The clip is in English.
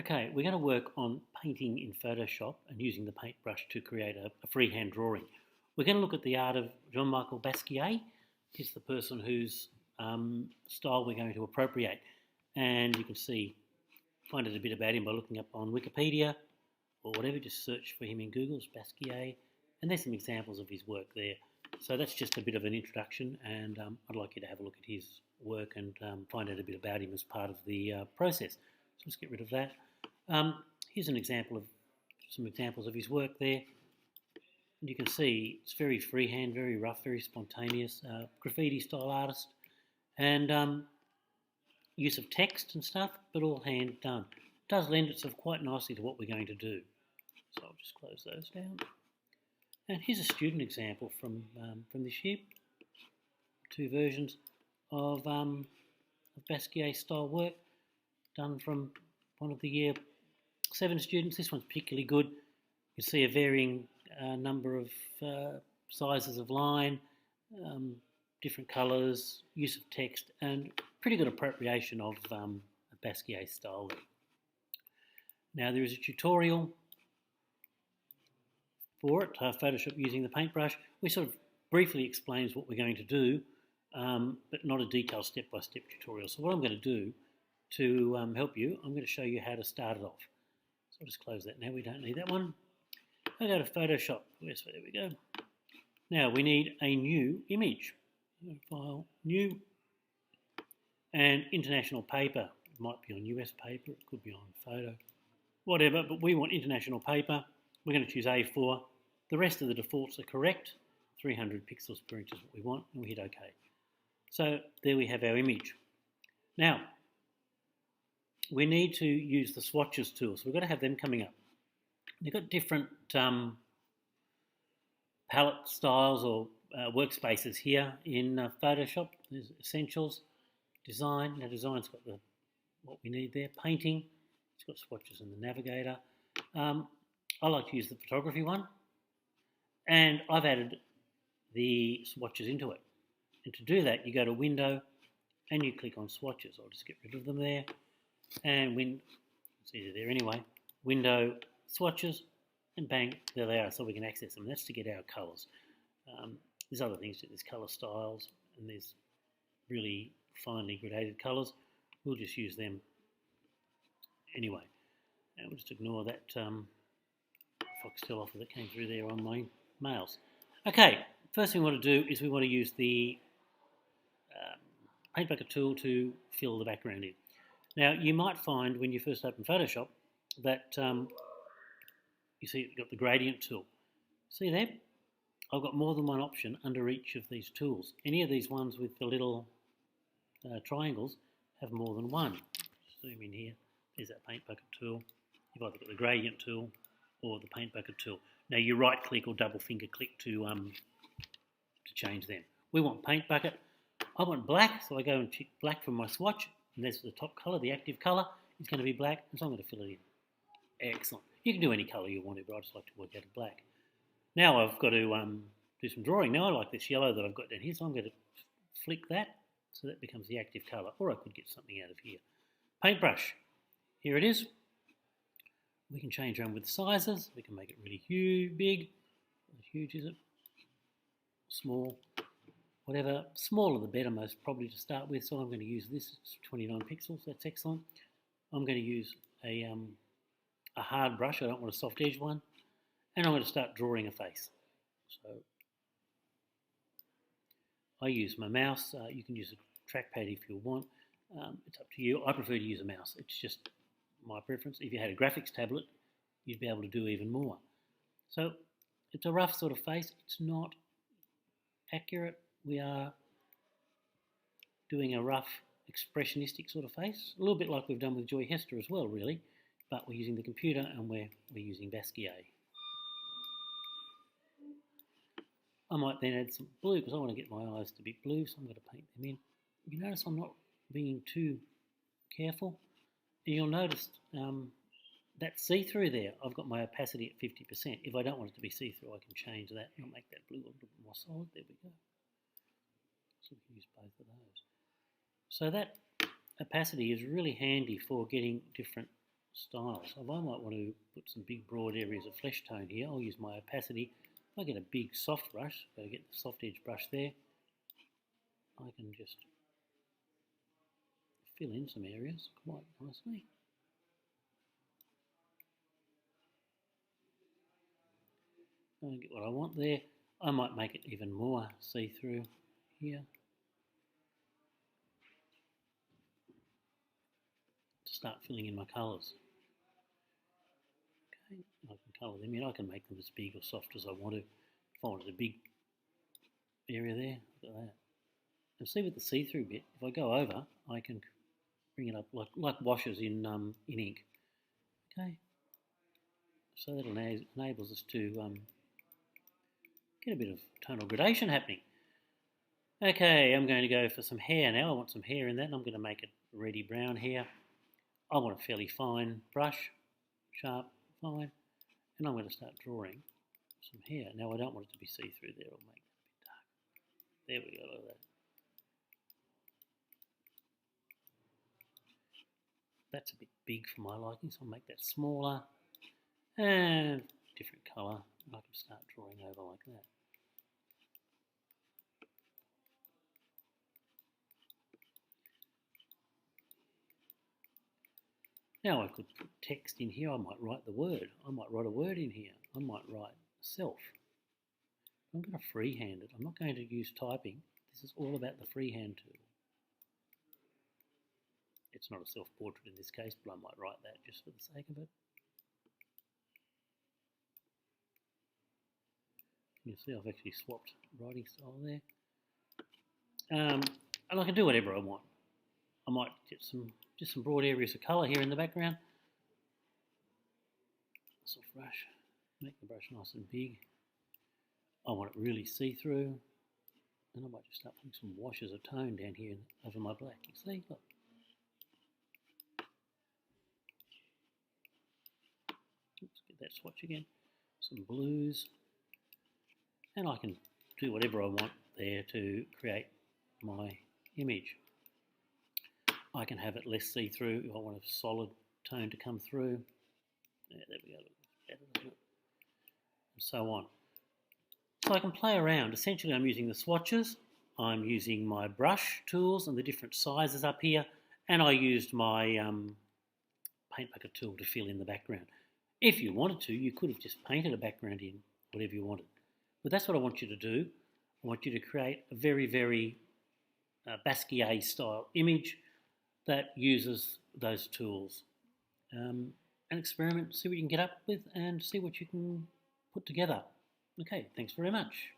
Okay, we're going to work on painting in Photoshop and using the paintbrush to create a freehand drawing. We're going to look at the art of Jean-Michel Basquiat. He's the person whose style we're going to appropriate. And you can find out a bit about him by looking up on Wikipedia or whatever. Just search for him in Google, Basquiat. And there's some examples of his work there. So that's just a bit of an introduction, and I'd like you to have a look at his work and find out a bit about him as part of the process. So let's get rid of that. Here's some examples of his work there. And you can see it's very freehand, very rough, very spontaneous, graffiti style artist, and use of text and stuff, but all hand done. It does lend itself quite nicely to what we're going to do. So I'll just close those down. And here's a student example from this year. Two versions of Basquiat style work done from one of the year 7 students. This one's particularly good. You can see a varying number of sizes of line, different colours, use of text, and pretty good appropriation of Basquiat style there. Now there is a tutorial for it, Photoshop using the paintbrush, which sort of briefly explains what we're going to do, but not a detailed step-by-step tutorial. So what I'm going to do to help you, I'm going to show you how to start it off. So I'll just close that now, we don't need that one. I'll go to Photoshop, there we go. Now we need a new image. File, new, and international paper. It might be on US paper, it could be on photo, whatever, but we want international paper. We're going to choose A4. The rest of the defaults are correct. 300 pixels per inch is what we want, and we hit OK. So there we have our image. Now, we need to use the swatches tool, so we've got to have them coming up. They've got different palette styles or workspaces here in Photoshop. There's Essentials, Design. Now Design's got what we need there. Painting, it's got swatches in the Navigator. I like to use the photography one, and I've added the swatches into it. And to do that, you go to Window and you click on Swatches. I'll just get rid of them there, and it's easy there anyway. Window, Swatches, and bang, there they are, so we can access them. That's to get our colours. There's other things, there's colour styles, and there's really finely gradated colours. We'll just use them anyway. And we'll just ignore that Foxtel offer that came through there on my mails. Okay, first thing we want to do is we want to use the paint bucket tool to fill the background in. Now you might find when you first open Photoshop that you see you've got the gradient tool. See there? I've got more than one option under each of these tools. Any of these ones with the little triangles have more than one. Zoom in here. There's that paint bucket tool. You've either got the gradient tool or the paint bucket tool. Now you right click or double finger click to change them. We want paint bucket. I want black, so I go and pick black from my swatch, and there's the top colour, the active colour is going to be black, and so I'm going to fill it in. Excellent. You can do any colour you want to, but I just like to work out of black. Now I've got to do some drawing. Now I like this yellow that I've got down here, so I'm going to flick that so that becomes the active colour, or I could get something out of here. Paintbrush. Here it is. We can change around with the sizes. We can make it really huge, big. How huge is it? Small. Whatever. Smaller the better, most probably to start with. So I'm going to use this. It's 29 pixels. That's excellent. I'm going to use a hard brush. I don't want a soft edge one. And I'm going to start drawing a face. So I use my mouse. You can use a trackpad if you want. It's up to you. I prefer to use a mouse. It's just my preference. If you had a graphics tablet, you'd be able to do even more. So it's a rough sort of face. It's not accurate. We are doing a rough expressionistic sort of face, a little bit like we've done with Joy Hester as well, really, but we're using the computer and we're using Basquiat. I might then add some blue because I want to get my eyes to be blue, so I'm going to paint them in. You notice I'm not being too careful. And you'll notice that see-through there, I've got my opacity at 50%. If I don't want it to be see-through, I can change that and I'll make that blue a little bit more solid. There we go. So we can use both of those. So that opacity is really handy for getting different styles. So I might want to put some big broad areas of flesh tone here. I'll use my opacity. If I get a big soft brush, go get the soft edge brush there, I can just fill in some areas quite nicely. I get what I want there. I might make it even more see-through here. To start filling in my colours. Okay, I can colour them in. I can make them as big or soft as I want to. If I wanted a big area there, look at that. And see with the see-through bit, if I go over, I can bring it up like washes in ink. Okay, so that enables us to get a bit of tonal gradation happening. Okay, I'm going to go for some hair now. I want some hair in that, and I'm going to make it reddy brown hair. I want a fairly fine brush, sharp, fine, and I'm going to start drawing some hair. Now I don't want it to be see-through there, I'll make that a bit dark. There we go, look at that. That's a bit big for my liking, so I'll make that smaller and different colour. I can start drawing over like that. Now I could put text in here. I might write the word. I might write a word in here. I might write self. I'm going to freehand it. I'm not going to use typing. This is all about the freehand tool. It's not a self-portrait in this case, but I might write that just for the sake of it. You see I've actually swapped writing style there. And I can do whatever I want. I might get just some broad areas of colour here in the background. Soft brush, make the brush nice and big. I want it really see-through, and I might just start putting some washes of tone down here over my black. You see, look. Let's get that swatch again. Some blues, and I can do whatever I want there to create my image. I can have it less see-through if I want a solid tone to come through. Yeah, there we go. And so on. So I can play around. Essentially, I'm using the swatches. I'm using my brush tools and the different sizes up here. And I used my paint bucket tool to fill in the background. If you wanted to, you could have just painted a background in, whatever you wanted. But that's what I want you to do. I want you to create a very, very Basquiat style image that uses those tools. And experiment, see what you can get up with and see what you can put together. Okay, thanks very much.